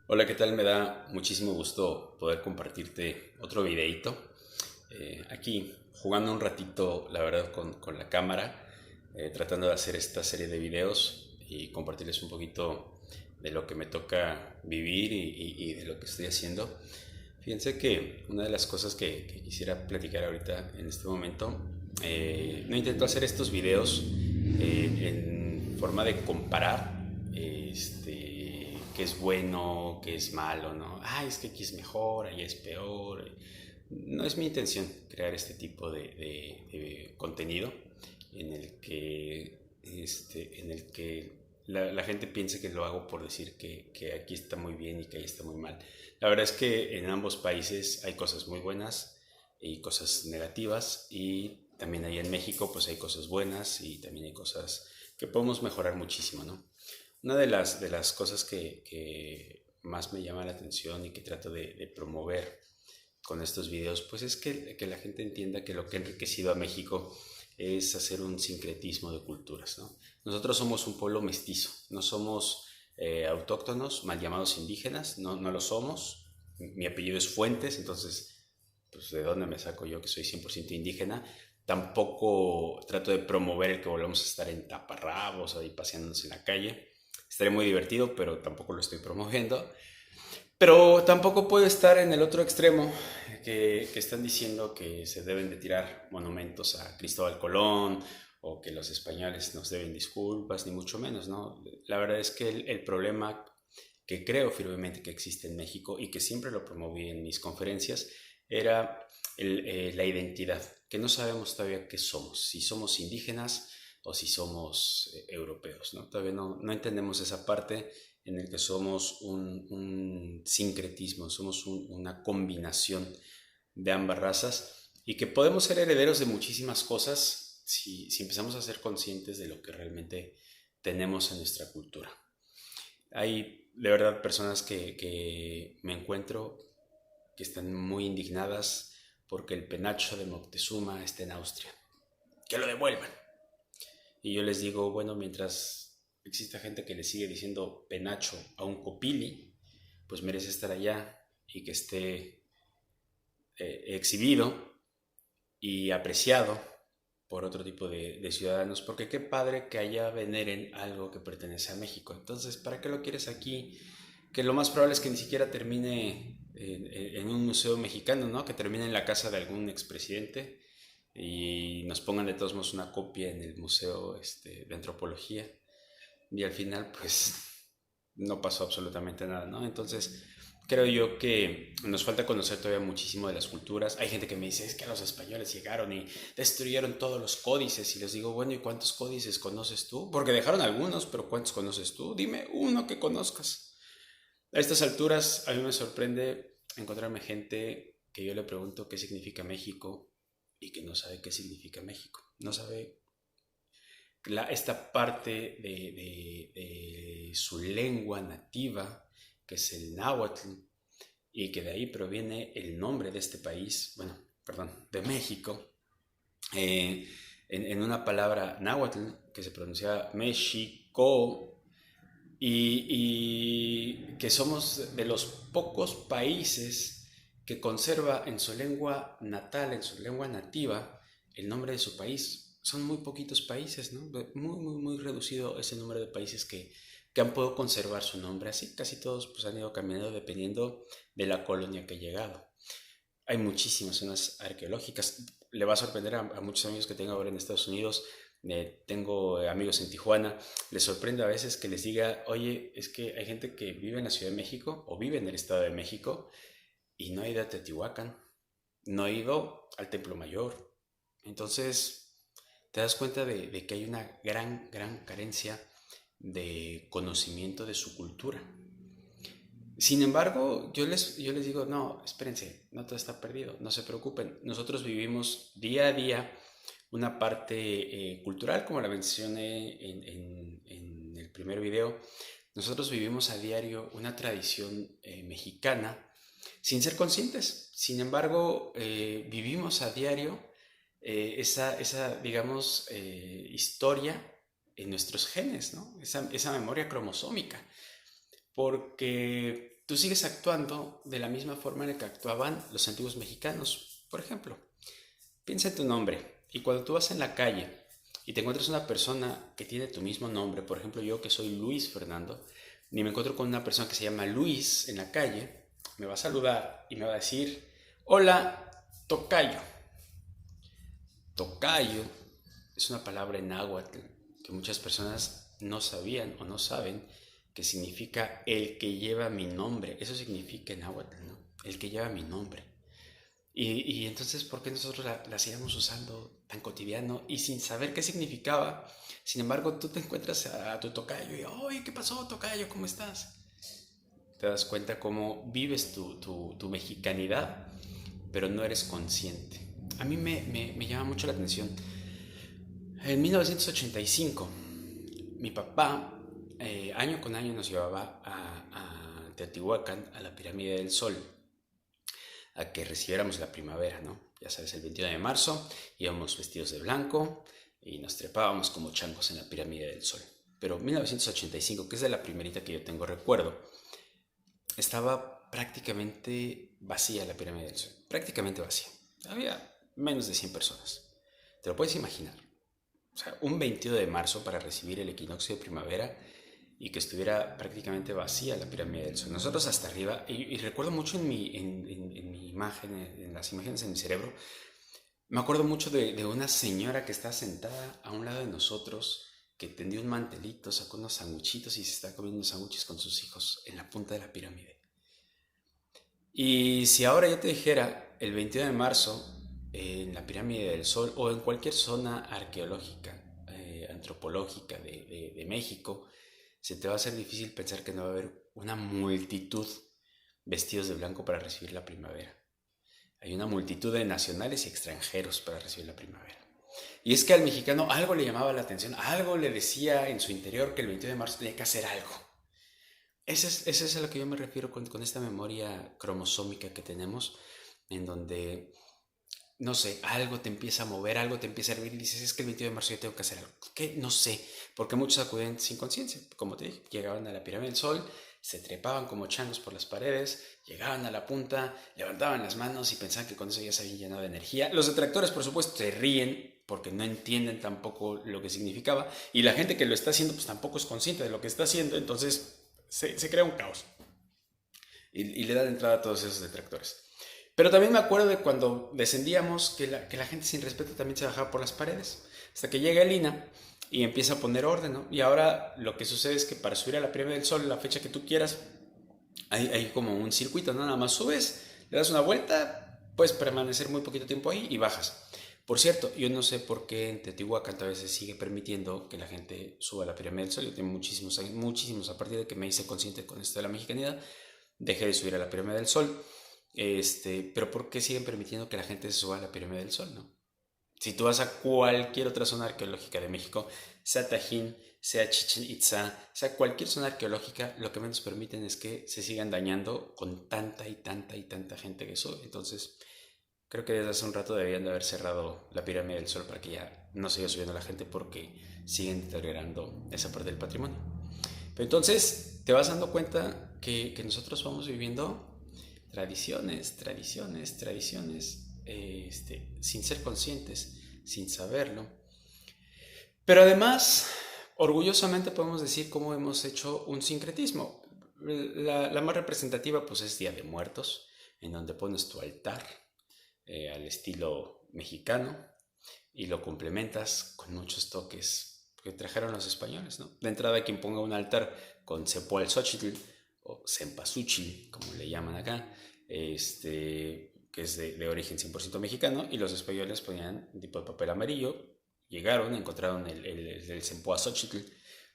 Hola, ¿qué tal? Me da muchísimo gusto poder compartirte otro videíto. Aquí jugando un ratito, la verdad, con la cámara, tratando de hacer esta serie de videos y compartirles un poquito de lo que me toca vivir y de lo que estoy haciendo. Fíjense que una de las cosas que quisiera platicar ahorita en este momento, no intento hacer estos videos en forma de comparar qué es bueno, qué es malo, ¿no? Ah, es que aquí es mejor, allá es peor. No es mi intención crear este tipo de contenido en el que la gente piense que lo hago por decir que aquí está muy bien y que ahí está muy mal. La verdad es que en ambos países hay cosas muy buenas y cosas negativas, y también ahí en México pues hay cosas buenas y también hay cosas que podemos mejorar muchísimo, ¿no? Una de las cosas que más me llama la atención y que trato de promover con estos videos, pues es que la gente entienda que lo que ha enriquecido a México es hacer un sincretismo de culturas, ¿no? Nosotros somos un pueblo mestizo, no somos autóctonos, mal llamados indígenas, no lo somos. Mi apellido es Fuentes, entonces, pues ¿de dónde me saco yo que soy 100% indígena? Tampoco trato de promover el que volvamos a estar en taparrabos o ahí paseándonos en la calle. Estaría muy divertido, pero tampoco lo estoy promoviendo. Pero tampoco puedo estar en el otro extremo, que están diciendo que se deben de tirar monumentos a Cristóbal Colón o que los españoles nos deben disculpas, ni mucho menos, ¿no? La verdad es que el problema que creo firmemente que existe en México y que siempre lo promoví en mis conferencias era la identidad, que no sabemos todavía qué somos, si somos indígenas o si somos europeos, ¿no? Todavía no entendemos esa parte en el que somos un sincretismo, somos una combinación de ambas razas y que podemos ser herederos de muchísimas cosas si empezamos a ser conscientes de lo que realmente tenemos en nuestra cultura. Hay de verdad personas que me encuentro que están muy indignadas porque el penacho de Moctezuma está en Austria. Que lo devuelvan. Y yo les digo, bueno, mientras exista gente que le sigue diciendo penacho a un copili, pues merece estar allá y que esté exhibido y apreciado por otro tipo de ciudadanos, porque qué padre que allá veneren algo que pertenece a México. Entonces, ¿para qué lo quieres aquí? Que lo más probable es que ni siquiera termine en un museo mexicano, ¿no? Que termine en la casa de algún expresidente y nos pongan de todos modos una copia en el museo de antropología, y al final pues no pasó absolutamente nada, ¿no? Entonces creo yo que nos falta conocer todavía muchísimo de las culturas. Hay gente que me dice, es que los españoles llegaron y destruyeron todos los códices, y les digo, bueno, ¿y cuántos códices conoces tú? Porque dejaron algunos, pero ¿cuántos conoces tú? Dime uno que conozcas. A estas alturas a mí me sorprende encontrarme gente que yo le pregunto qué significa México y que no sabe qué significa México. No sabe esta parte de su lengua nativa, que es el náhuatl, y que de ahí proviene el nombre de este país, bueno, perdón, de México, en una palabra náhuatl que se pronuncia México, y que somos de los pocos países que conserva en su lengua natal, en su lengua nativa, el nombre de su país. Son muy poquitos países, ¿no? Muy reducido ese número de países que han podido conservar su nombre así. Casi todos pues, han ido cambiando dependiendo de la colonia que ha llegado. Hay muchísimas zonas arqueológicas. Le va a sorprender a muchos amigos que tengo ahora en Estados Unidos. Tengo amigos en Tijuana. Les sorprende a veces que les diga, oye, es que hay gente que vive en la Ciudad de México o vive en el Estado de México y no ha ido a Teotihuacán, no ha ido al Templo Mayor. Entonces, te das cuenta de que hay una gran carencia de conocimiento de su cultura. Sin embargo, yo les digo, no, espérense, no todo está perdido, no se preocupen. Nosotros vivimos día a día una parte cultural, como la mencioné en el primer video. Nosotros vivimos a diario una tradición mexicana sin ser conscientes. Sin embargo, vivimos a diario digamos, historia en nuestros genes, ¿no? Esa memoria cromosómica. Porque tú sigues actuando de la misma forma en la que actuaban los antiguos mexicanos. Por ejemplo, piensa en tu nombre y cuando tú vas en la calle y te encuentras una persona que tiene tu mismo nombre, por ejemplo yo que soy Luis Fernando, ni me encuentro con una persona que se llama Luis en la calle, me va a saludar y me va a decir, hola, tocayo. Tocayo es una palabra en náhuatl que muchas personas no sabían o no saben que significa el que lleva mi nombre. Eso significa en náhuatl, ¿no? El que lleva mi nombre. Y entonces, ¿por qué nosotros la sigamos usando tan cotidiano y sin saber qué significaba? Sin embargo, tú te encuentras a tu tocayo y, oye, ¿qué pasó, tocayo? ¿Cómo estás? Te das cuenta cómo vives tu mexicanidad, pero no eres consciente. A mí me llama mucho la atención. En 1985, mi papá, año con año, nos llevaba a Teotihuacán, a la Pirámide del Sol, a que recibiéramos la primavera, ¿no? Ya sabes, el 21 de marzo íbamos vestidos de blanco y nos trepábamos como changos en la Pirámide del Sol. Pero 1985, que es de la primerita que yo tengo recuerdo, estaba prácticamente vacía la Pirámide del Sol. Prácticamente vacía. Había menos de 100 personas. ¿Te lo puedes imaginar? O sea, un 21 de marzo para recibir el equinoccio de primavera y que estuviera prácticamente vacía la Pirámide del Sol. Nosotros hasta arriba, y recuerdo mucho en mi imagen, en las imágenes en mi cerebro, me acuerdo mucho de una señora que estaba sentada a un lado de nosotros, que tendió un mantelito, sacó unos sanguchitos y se estaba comiendo unos sándwiches con sus hijos en la punta de la pirámide. Y si ahora yo te dijera el 21 de marzo en la Pirámide del Sol o en cualquier zona arqueológica, antropológica de México, se te va a hacer difícil pensar que no va a haber una multitud vestidos de blanco para recibir la primavera. Hay una multitud de nacionales y extranjeros para recibir la primavera. Y es que al mexicano algo le llamaba la atención, algo le decía en su interior que el 21 de marzo tenía que hacer algo. Ese es a lo que yo me refiero con esta memoria cromosómica que tenemos, en donde, no sé, algo te empieza a mover, algo te empieza a hervir y dices, es que el 22 de marzo yo tengo que hacer algo. ¿Qué? No sé, porque muchos acuden sin conciencia, como te dije, llegaban a la Pirámide del Sol, se trepaban como changos por las paredes, llegaban a la punta, levantaban las manos y pensaban que con eso ya se habían llenado de energía. Los detractores, por supuesto, se ríen porque no entienden tampoco lo que significaba y la gente que lo está haciendo pues tampoco es consciente de lo que está haciendo, entonces se crea un caos y le dan entrada a todos esos detractores. Pero también me acuerdo de cuando descendíamos que la gente sin respeto también se bajaba por las paredes. Hasta que llega Elina y empieza a poner orden, ¿no? Y ahora lo que sucede es que para subir a la Pirámide del Sol, la fecha que tú quieras, hay como un circuito, ¿no? Nada más subes, le das una vuelta, puedes permanecer muy poquito tiempo ahí y bajas. Por cierto, yo no sé por qué en Teotihuacán a veces sigue permitiendo que la gente suba a la Pirámide del Sol. Yo tengo muchísimos años, muchísimos, a partir de que me hice consciente con esto de la mexicanidad, dejé de subir a la Pirámide del Sol. Pero ¿por qué siguen permitiendo que la gente se suba a la Pirámide del Sol, no? Si tú vas a cualquier otra zona arqueológica de México, sea Tajín, sea Chichén Itzá, sea cualquier zona arqueológica, lo que menos permiten es que se sigan dañando con tanta y tanta y tanta gente que sube. Entonces, creo que desde hace un rato deberían de haber cerrado la Pirámide del Sol para que ya no siga subiendo la gente porque siguen deteriorando esa parte del patrimonio. Pero entonces te vas dando cuenta que nosotros vamos viviendo tradiciones, tradiciones, tradiciones, sin ser conscientes, sin saberlo. Pero además, orgullosamente podemos decir cómo hemos hecho un sincretismo. La más representativa pues es Día de Muertos, en donde pones tu altar al estilo mexicano y lo complementas con muchos toques que trajeron los españoles, ¿no? De entrada, quien ponga un altar con Cepoalzóchitl o Cempasúchil, como le llaman acá, que es de origen 100% mexicano, y los españoles ponían un tipo de papel amarillo, llegaron, encontraron el Cempasúchil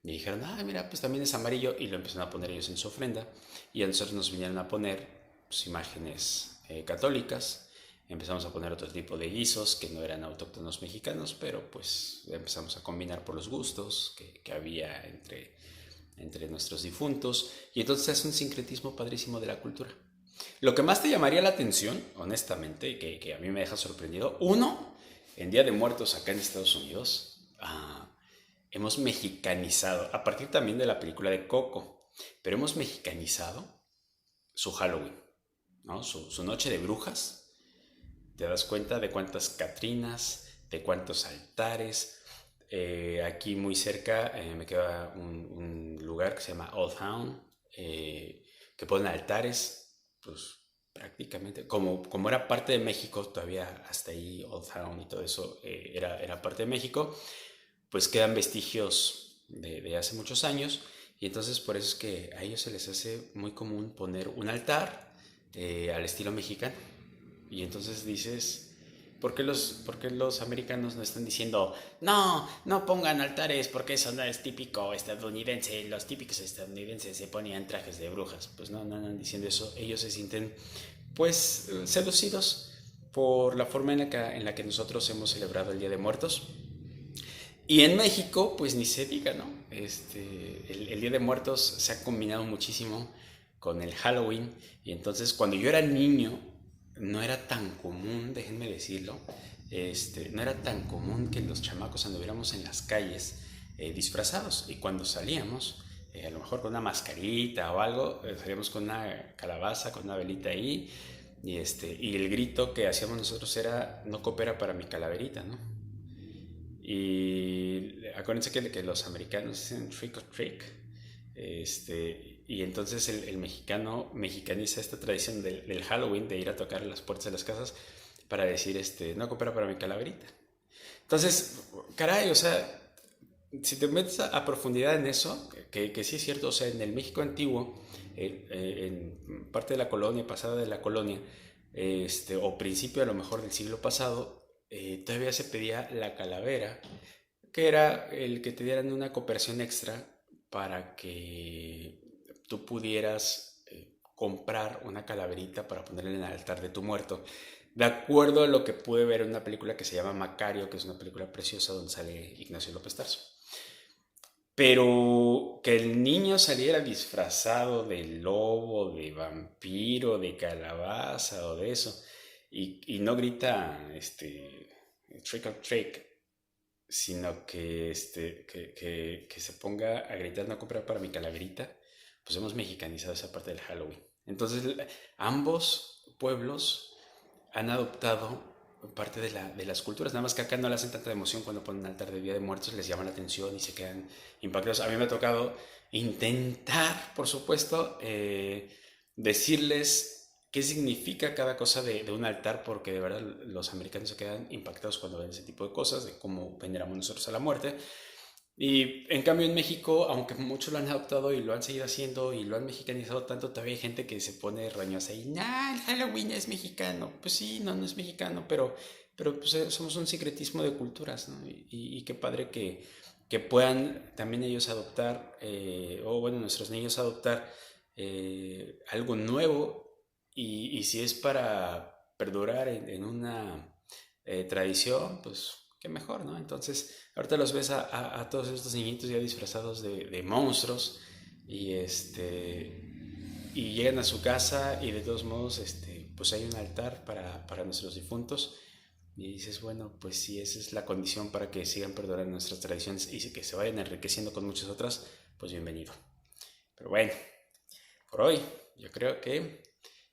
y dijeron, ah, mira, pues también es amarillo, y lo empezaron a poner ellos en su ofrenda, y a nosotros nos vinieron a poner pues, imágenes católicas. Empezamos a poner otro tipo de guisos que no eran autóctonos mexicanos, pero pues empezamos a combinar por los gustos que había entre nuestros difuntos, y entonces es un sincretismo padrísimo de la cultura. Lo que más te llamaría la atención, honestamente, que a mí me deja sorprendido, uno, en Día de Muertos acá en Estados Unidos, hemos mexicanizado, a partir también de la película de Coco, pero hemos mexicanizado su Halloween, ¿no? Su noche de brujas. Te das cuenta de cuántas Catrinas, de cuántos altares. Aquí muy cerca me queda un lugar que se llama Old Town, que ponen altares, pues prácticamente, como era parte de México, todavía hasta ahí Old Town y todo eso era parte de México, pues quedan vestigios de hace muchos años y entonces por eso es que a ellos se les hace muy común poner un altar al estilo mexicano. Y entonces dices, por qué los americanos no están diciendo, no, no pongan altares porque eso no es típico estadounidense, los típicos estadounidenses se ponían trajes de brujas? Pues no, no andan diciendo eso, ellos se sienten pues seducidos por la forma en la que nosotros hemos celebrado el Día de Muertos. Y en México, pues ni se diga, ¿no? El Día de Muertos se ha combinado muchísimo con el Halloween. Y entonces, cuando yo era niño, no era tan común, déjenme decirlo, no era tan común que los chamacos anduviéramos en las calles disfrazados. Y cuando salíamos, a lo mejor con una mascarita o algo, salíamos con una calabaza, con una velita ahí. Y el grito que hacíamos nosotros era, no coopera para mi calaverita, ¿no? Y acuérdense que los americanos dicen trick or trick. Y entonces el mexicano mexicaniza esta tradición del Halloween, de ir a tocar las puertas de las casas para decir, no coopera para mi calaverita. Entonces, caray, o sea, si te metes a profundidad en eso, que sí es cierto, o sea, en el México antiguo, en parte de la colonia, pasada de la colonia, o principio a lo mejor del siglo pasado, todavía se pedía la calavera, que era el que te dieran una cooperación extra para que tú pudieras comprar una calaverita para ponerla en el altar de tu muerto. De acuerdo a lo que pude ver en una película que se llama Macario, que es una película preciosa donde sale Ignacio López Tarso. Pero que el niño saliera disfrazado de lobo, de vampiro, de calabaza o de eso, y no grita trick or trick, sino que se ponga a gritar no comprar para mi calaverita, pues hemos mexicanizado esa parte del Halloween. Entonces, ambos pueblos han adoptado parte de las culturas, nada más que acá no le hacen tanta emoción cuando ponen altar de Día de Muertos, les llama la atención y se quedan impactados. A mí me ha tocado intentar, por supuesto, decirles qué significa cada cosa de un altar, porque de verdad los americanos se quedan impactados cuando ven ese tipo de cosas, de cómo veneramos nosotros a la muerte. Y en cambio en México, aunque muchos lo han adoptado y lo han seguido haciendo y lo han mexicanizado tanto, todavía hay gente que se pone rañosa y, nah, el Halloween es mexicano. Pues sí, no, no es mexicano, pero pues, somos un sincretismo de culturas, ¿no? Y qué padre que puedan también ellos adoptar, o bueno, nuestros niños adoptar algo nuevo y si es para perdurar en una tradición, pues qué mejor, ¿no? Entonces, ahorita los ves a todos estos niñitos ya disfrazados de monstruos y y llegan a su casa y de todos modos, pues hay un altar para nuestros difuntos y dices, bueno, pues si esa es la condición para que sigan perdurando nuestras tradiciones y que se vayan enriqueciendo con muchas otras, pues bienvenido. Pero bueno, por hoy yo creo que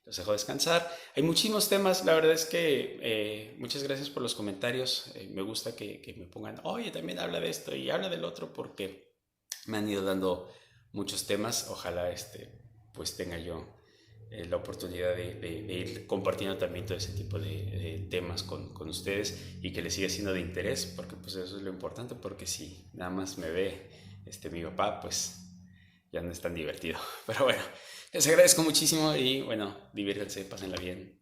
los dejo descansar. Hay muchísimos temas, la verdad es que muchas gracias por los comentarios. Me gusta que me pongan, oye, también habla de esto y habla del otro, porque me han ido dando muchos temas. Ojalá pues tenga yo la oportunidad de ir compartiendo también todo ese tipo de temas con ustedes y que les siga siendo de interés, porque pues eso es lo importante, porque si nada más me ve mi papá, pues ya no es tan divertido. Pero bueno, les agradezco muchísimo y bueno, diviértanse, pásenla bien.